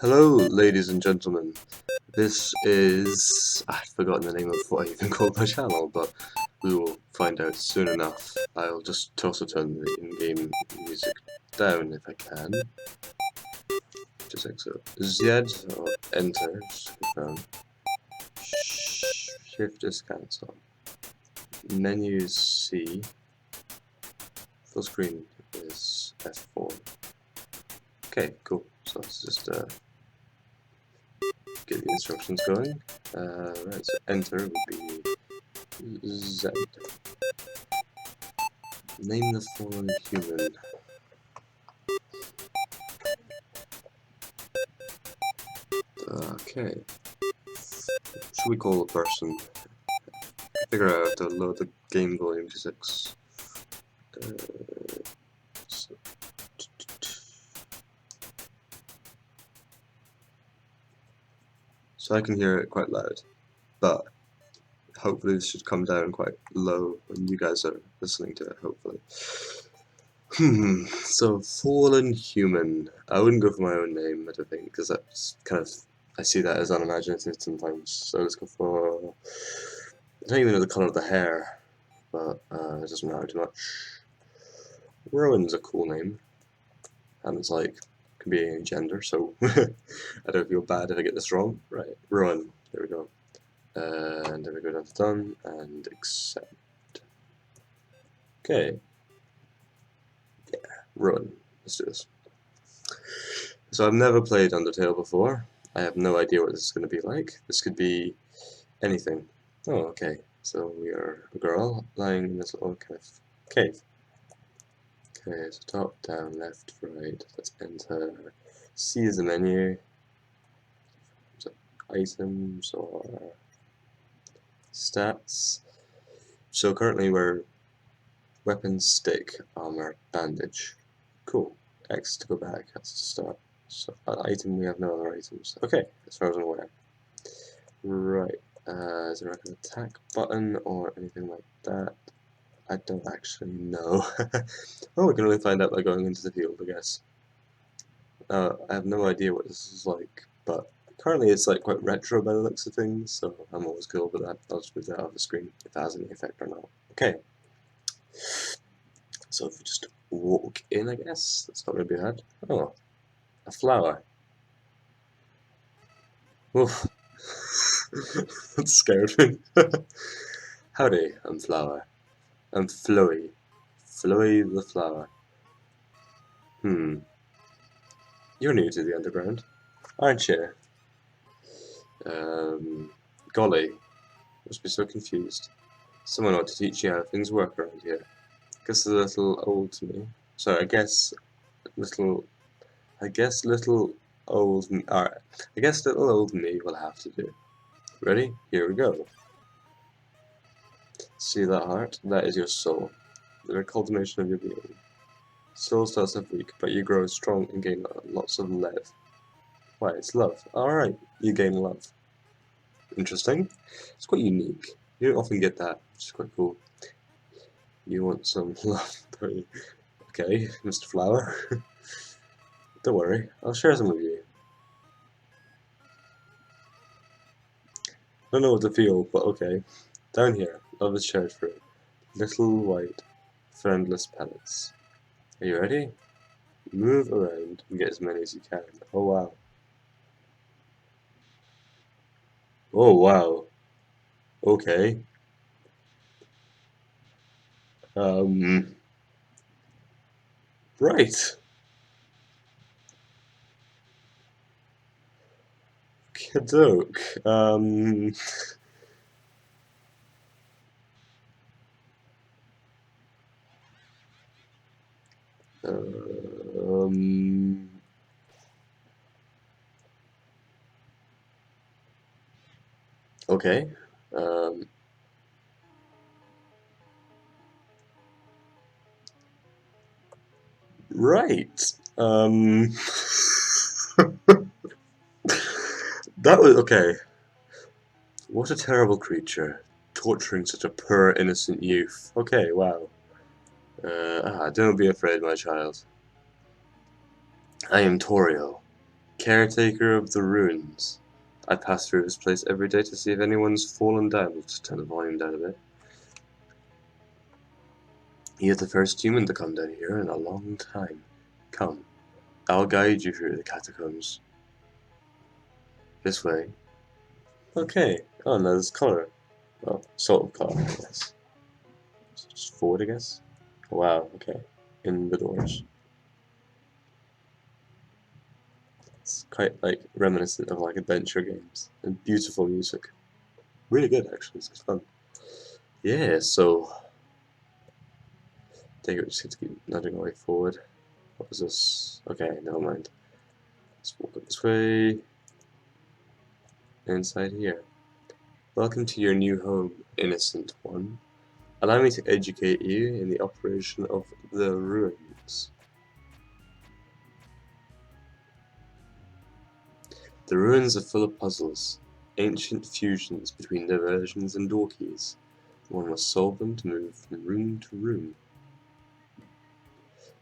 Hello, ladies and gentlemen. This is... I've forgotten the name of what I even called my channel, but we will find out soon enough. I'll just also turn the in-game music down if I can. Just like so. Z or enter, just to confirm. Shift is cancel. Menu is C. Full screen is F4. Okay, cool. So let's just get the instructions going. Right, so enter would be Z. Name the fallen human. Okay. What should we call a person? Figure out how to load the game volume to 6. So, so I can hear it quite loud, but hopefully this should come down quite low when you guys are listening to it, hopefully. So fallen human. I wouldn't go for my own name, I don't think, because that's kind of, I see that as unimaginative sometimes. So let's go for, I don't even know the colour of the hair, but it doesn't matter too much. Rowan's a cool name, and it's like, can be any gender, so I don't feel bad if I get this wrong. Right, Rowan, there we go. And then we go down to done, and accept. Okay. Yeah, Rowan, let's do this. So I've never played Undertale before. I have no idea what this is going to be like. This could be anything. Oh, okay. So we are a girl lying in this little kind of cave. Okay, so top, down, left, right. Let's enter. C is the menu. So items or stats. So currently we're weapon, stick, armor, bandage. Cool. X to go back. That's to start. So item, we have no other items. Okay, as far as I'm aware. Right. Is there like an attack button or anything like that? I don't actually know. Oh, we can only find out by going into the field, I guess. I have no idea what this is like, but currently it's like quite retro by the looks of things, so I'm always cool with that. I'll just move that out of the screen if it has any effect or not. Okay. So if we just walk in, I guess, that's not going to be bad. Oh, a flower. Oof. That scared me. Howdy, I'm Flower. I'm Flowey. Flowey the flower. You're new to the underground, aren't you? Golly, must be so confused. Someone ought to teach you how things work around here. Guess a little old to me. Sorry, little, I guess little old, alright. I guess little old me will have to do. Ready? Here we go. See that heart? That is your soul. The culmination of your being. Soul starts off weak, but you grow strong and gain lots of love. Why, it's love. Alright, you gain love. Interesting. It's quite unique. You don't often get that, which is quite cool. You want some love, don't you? Okay, Mr. Flower. Don't worry, I'll share some with you. Don't know what to feel, but okay. Down here, love is shared fruit. Little white, friendless pellets. Are you ready? Move around and get as many as you can. Oh wow. Oh wow. Okay. Right. Kadoke. Um, okay. Um, right. That was okay. What a terrible creature, torturing such a poor, innocent youth. Okay, wow. Don't be afraid, my child. I am Torio, Caretaker of the ruins. I pass through this place every day to see if anyone's fallen down. We'll just turn the volume down a bit. You're the first human to come down here in a long time. Come, I'll guide you through the catacombs. This way. Okay. Oh, no, there's colour. Well, sort of colour, I guess. So just forward, I guess. Wow, okay. In the doors. It's quite like reminiscent of like adventure games and beautiful music. Really good actually, it's fun. Yeah, so I think we just have to keep nudging our way forward. What was this? Okay, never mind. Let's walk up this way. Inside here. Welcome to your new home, innocent one. Allow me to educate you in the operation of the ruins. The ruins are full of puzzles, ancient fusions between diversions and door keys. One must solve them to move from room to room.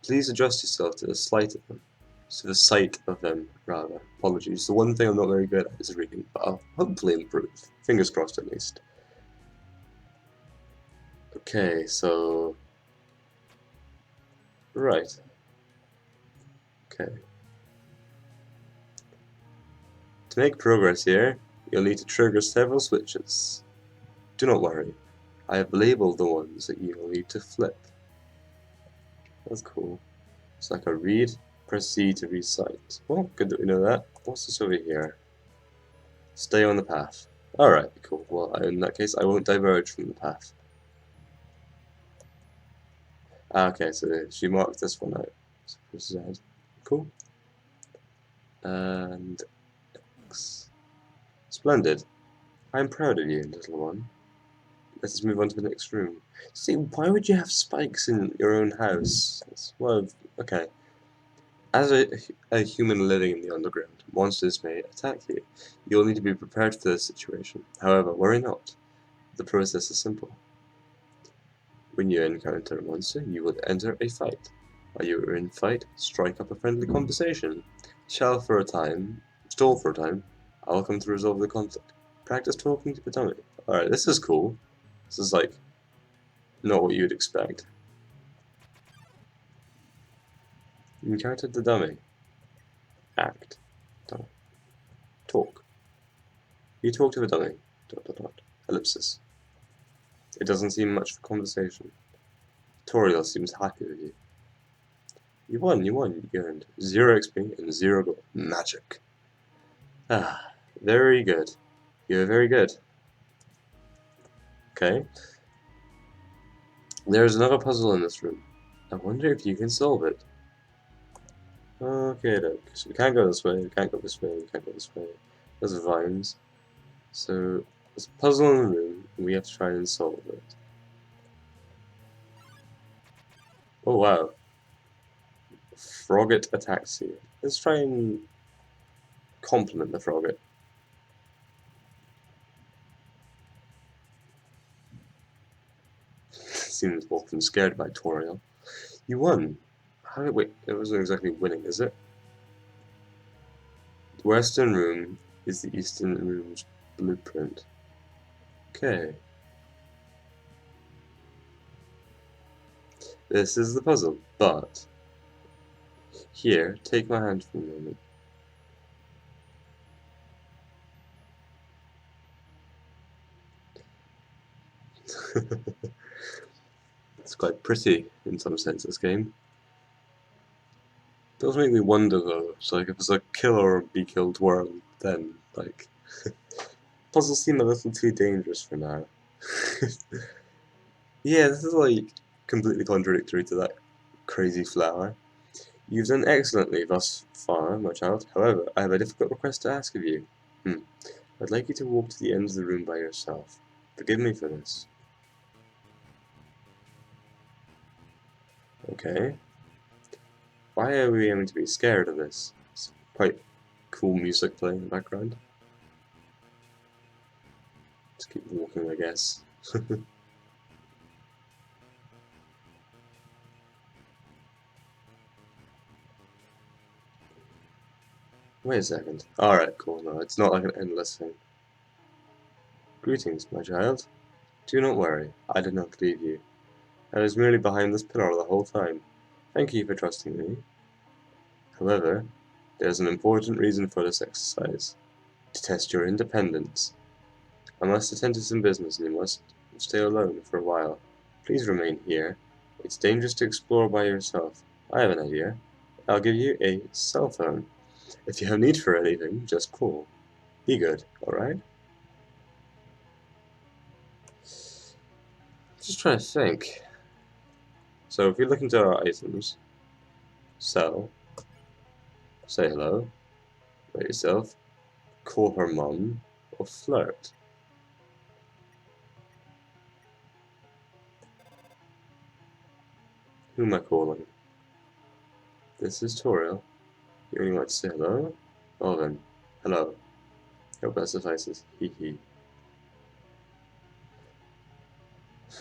Please adjust yourself to the sight of them. To the sight of them, rather. Apologies. The one thing I'm not very good at is reading, but I'll hopefully improve. Fingers crossed, at least. Okay, so... Right. Okay. To make progress here, you'll need to trigger several switches. Do not worry. I have labeled the ones that you will need to flip. That's cool. It's like a read, press C to recite. Well, good that we know that. What's this over here? Stay on the path. Alright, cool. Well, in that case, I won't diverge from the path. Okay, so she marked this one out. So press Z. Cool. And X. Splendid. I'm proud of you, little one. Let us move on to the next room. See, why would you have spikes in your own house? Well, okay. As a human living in the underground, monsters may attack you. You'll need to be prepared for this situation. However, worry not. The process is simple. When you encounter a monster, you will enter a fight. While you are in fight, strike up a friendly conversation. Stall for a time. I will come to resolve the conflict. Practice talking to the dummy. Alright, this is cool. This is like not what you'd expect. You encountered the dummy. Act. Dummy. Talk. You talk to the dummy. ... Ellipsis. It doesn't seem much for conversation. Toriel seems happy with you. You won. You earned 0 XP and 0 gold. Magic. Ah, very good. You're very good. Okay. There's another puzzle in this room. I wonder if you can solve it. Okay, look. So we can't go this way, we can't go this way, we can't go this way. There's vines. So, there's a puzzle in the room, and we have to try and solve it. Oh wow. Frogget attacks you. Let's try and compliment the Frogget. Seems often scared by Toriel. You won. How? Wait, it wasn't exactly winning, is it? The western room is the eastern room's blueprint. Okay. This is the puzzle, but... Here, take my hand for a moment. It's quite pretty, in some sense, this game. It does make me wonder, though, it's like, if it's a kill or be killed world, then, like... Puzzles seem a little too dangerous for now. Yeah, this is, like, completely contradictory to that crazy flower. You've done excellently thus far, my child. However, I have a difficult request to ask of you. I'd like you to walk to the end of the room by yourself. Forgive me for this. Okay. Why are we aiming to be scared of this? It's quite cool music playing in the background. Just keep walking, I guess. Wait a second. Alright, cool, no, it's not like an endless thing. Greetings, my child. Do not worry, I did not leave you. I was merely behind this pillar the whole time. Thank you for trusting me. However, there is an important reason for this exercise. To test your independence. I must attend to some business and you must stay alone for a while. Please remain here. It's dangerous to explore by yourself. I have an idea. I'll give you a cell phone. If you have need for anything, just call. Be good, alright? Just trying to think. So if we look into our items, sell, say hello, rate yourself, call her mum, or flirt. Who am I calling? This is Toriel. You only want to say hello? Well then, hello. Hope that suffices. Hee hee.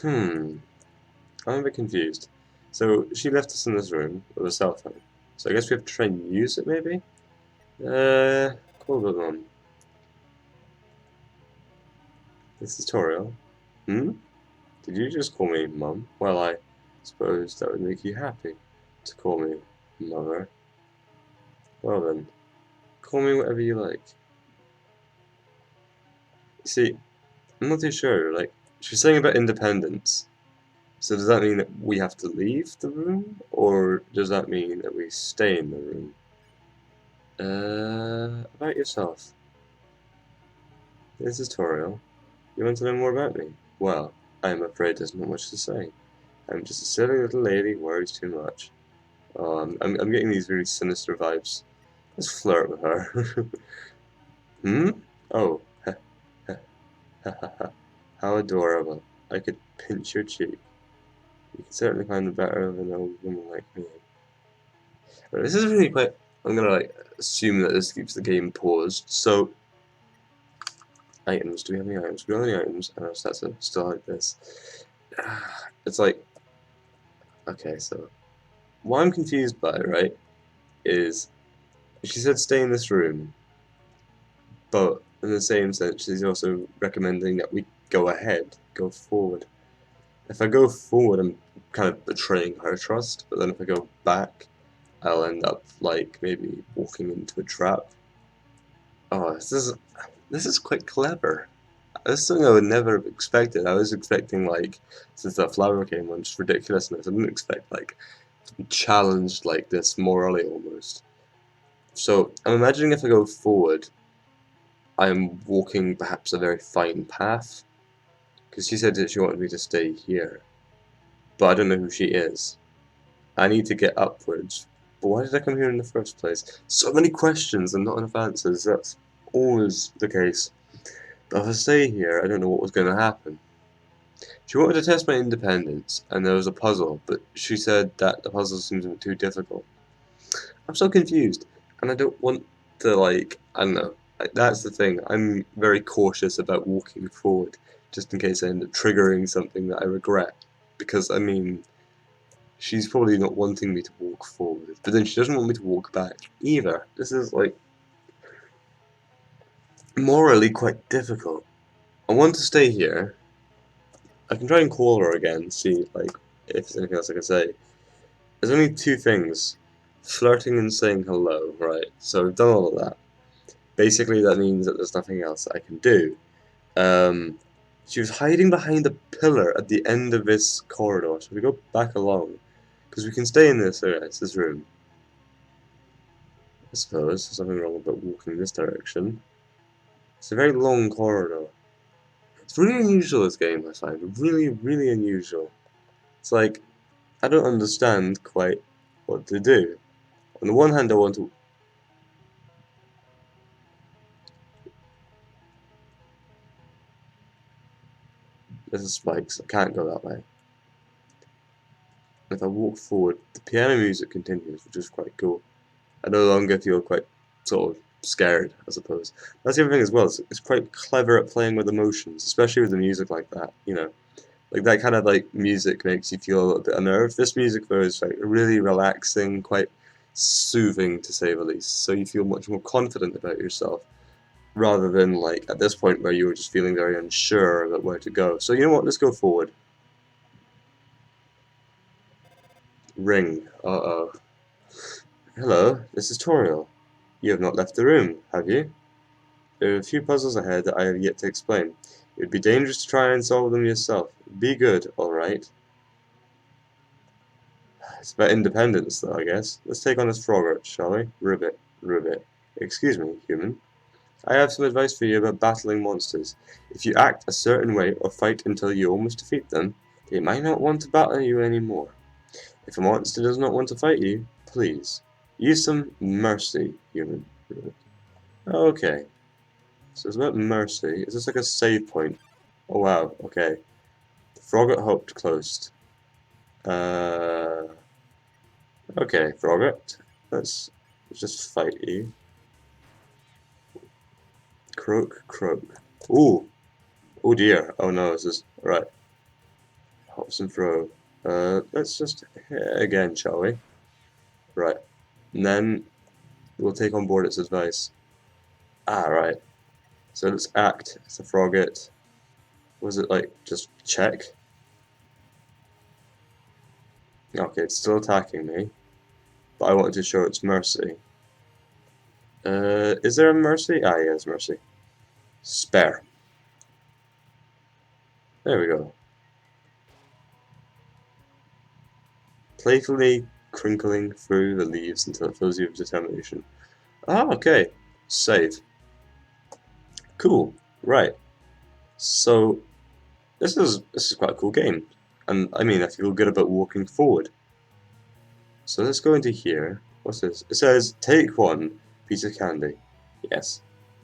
Hmm. I'm a bit confused. So she left us in this room with a cell phone. So I guess we have to try and use it maybe? Call the mum. This is Toriel. Hmm? Did you just call me mum? Well, I suppose that would make you happy to call me mother. Well then, call me whatever you like. You see, I'm not too sure, like, she's saying about independence. So does that mean that we have to leave the room? Or does that mean that we stay in the room? About yourself. This is Toriel. You want to know more about me? Well, I am afraid there's not much to say. I'm just a silly little lady who worries too much. I'm getting these really sinister vibes. Let's flirt with her. Hmm? Oh, how adorable. I could pinch your cheek. You can certainly find the better of an old woman like me. But this is really quite... I'm gonna like assume that this keeps the game paused. So, items. Do we have any items? We don't have any items. And our stats are still like this. It's like... Okay, so... What I'm confused by, right, is... She said stay in this room. But in the same sense, she's also recommending that we go ahead, go forward. If I go forward, I'm kind of betraying her trust, but then if I go back, I'll end up, like, maybe walking into a trap. Oh, this is quite clever. This is something I would never have expected. I was expecting, like, since the flower came on, just ridiculousness. I didn't expect, like, to be challenged like this morally almost. So, I'm imagining if I go forward, I'm walking perhaps a very fine path, because she said that she wanted me to stay here, but I don't know who she is. I need to get upwards, but why did I come here in the first place? So many questions and not enough answers, that's always the case. But if I stay here, I don't know what was going to happen. She wanted to test my independence, and there was a puzzle, but she said that the puzzle seems a bit too difficult. I'm so confused, and I don't want to, like, I don't know. That's the thing. I'm very cautious about walking forward, just in case I end up triggering something that I regret. Because, I mean, she's probably not wanting me to walk forward, but then she doesn't want me to walk back either. This is, like, morally quite difficult. I want to stay here. I can try and call her again, see, like, if there's anything else I can say. There's only two things. Flirting and saying hello, right? So I've done all of that. Basically, that means that there's nothing else I can do. Um, she was hiding behind a pillar at the end of this corridor, so we go back along. Because we can stay in this, it's this room. I suppose there's nothing wrong about walking in this direction. It's a very long corridor. It's really unusual, this game, I find. Really, really unusual. It's like, I don't understand quite what to do. On the one hand, I want to... There's spikes, I can't go that way. If I walk forward, the piano music continues, which is quite cool. I no longer feel quite sort of scared, I suppose. That's the other thing as well. It's quite clever at playing with emotions, especially with the music like that. You know, like that kind of like music makes you feel a little bit unnerved. This music though is like really relaxing, quite soothing to say the least. So you feel much more confident about yourself, rather than like at this point where you were just feeling very unsure about where to go. So you know what? Let's go forward. Ring. Uh-oh. Hello, this is Toriel. You have not left the room, have you? There are a few puzzles ahead that I have yet to explain. It would be dangerous to try and solve them yourself. Be good, alright? It's about independence, though, I guess. Let's take on this frogger, shall we? Ribbit, ribbit. Excuse me, human. I have some advice for you about battling monsters. If you act a certain way or fight until you almost defeat them, they might not want to battle you anymore. If a monster does not want to fight you, please, use some mercy, human. Okay, so it's about mercy. Is this like a save point? Oh wow, okay. The Frogget hopped closed. Okay, Frogget. Let's just fight you. Croak, croak. Ooh! Oh dear. Oh no, this is... Right. Hops and throw. Let's just hit again, shall we? Right. And then we'll take on board its advice. Ah, right. So let's act as a Frogget. Was it like, just check? Okay, it's still attacking me. But I wanted to show its mercy. Is there a mercy? Ah, yeah, there's mercy. Spare. There we go. Playfully crinkling through the leaves until it fills you with determination. Ah, okay. Save. Cool. Right. So this is quite a cool game. And I mean I feel good about walking forward. So let's go into here. What's this? It says take one piece of candy. Yes.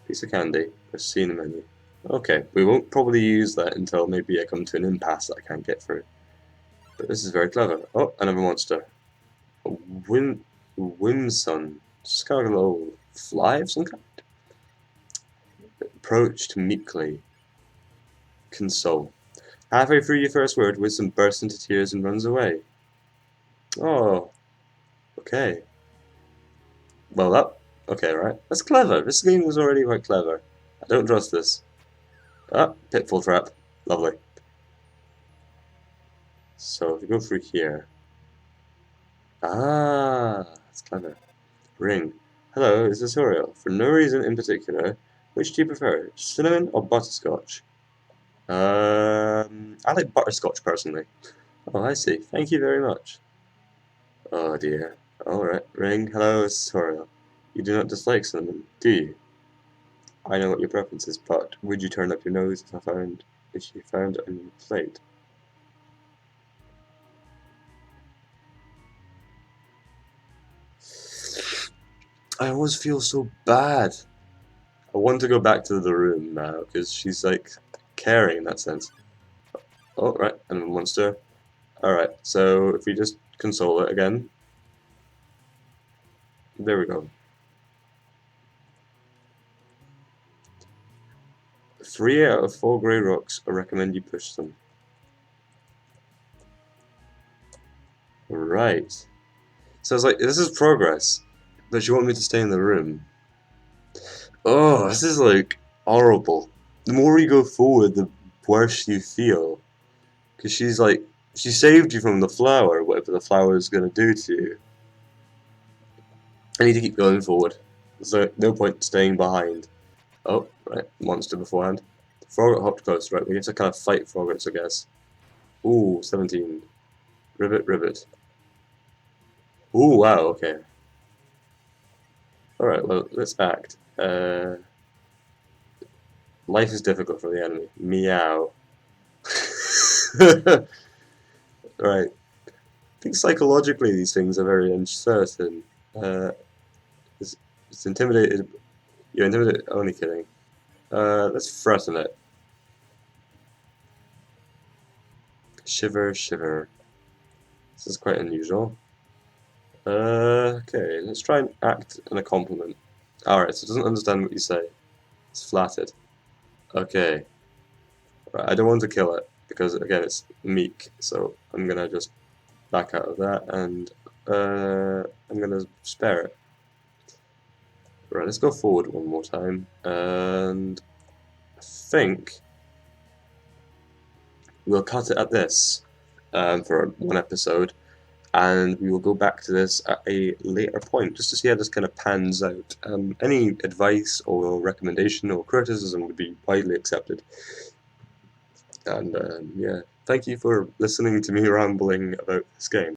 Piece of candy. Let's see in the menu. Okay, we won't probably use that until maybe I come to an impasse that I can't get through. But this is very clever. Oh, another monster. A Whimsun. Just kind of a little fly of some kind. Approached meekly. Console. Halfway through your first word, Wisdom bursts into tears and runs away. Oh, okay. Well, okay, right. That's clever. This game was already quite clever. I don't trust this. Ah, pitfall trap. Lovely. So, if we go through here. Ah, that's clever. Ring. Hello, this is Toriel. For no reason in particular, which do you prefer, cinnamon or butterscotch? I like butterscotch personally. Oh, I see. Thank you very much. Oh dear. Alright, ring. Hello, it's Toriel. You do not dislike cinnamon, do you? I know what your preference is, but would you turn up your nose if you found it on your plate? I always feel so bad. I want to go back to the room now, because she's like caring in that sense. Oh, right, and a monster. Alright, so if we just console it again. There we go. 3 out of 4 grey rocks, I recommend you push them. Right. So it's like, this is progress, but you want me to stay in the room. Oh, this is like horrible. The more you go forward, the worse you feel. Because she's like, she saved you from the flower, whatever the flower is going to do to you. I need to keep going forward. There's no point staying behind. Oh, right, monster beforehand. Frogget hopped close, right, we have to kind of fight Froggets, I guess. Ooh, 17. Ribbit, ribbit. Ooh, wow, okay. Alright, well, let's act. Life is difficult for the enemy. Meow. Right. I think psychologically these things are very uncertain. It's intimidated. You're intimidated. Only kidding. Let's threaten it. Shiver, shiver. This is quite unusual. Okay, let's try and act in a compliment. Alright, so it doesn't understand what you say. It's flattered. Okay. Right, I don't want to kill it, because again, it's meek, so I'm gonna just back out of that, and I'm gonna spare it. Right, let's go forward one more time, and I think we'll cut it at this for one episode, and we will go back to this at a later point just to see how this kind of pans out. Any advice or recommendation or criticism would be widely accepted. And yeah, thank you for listening to me rambling about this game.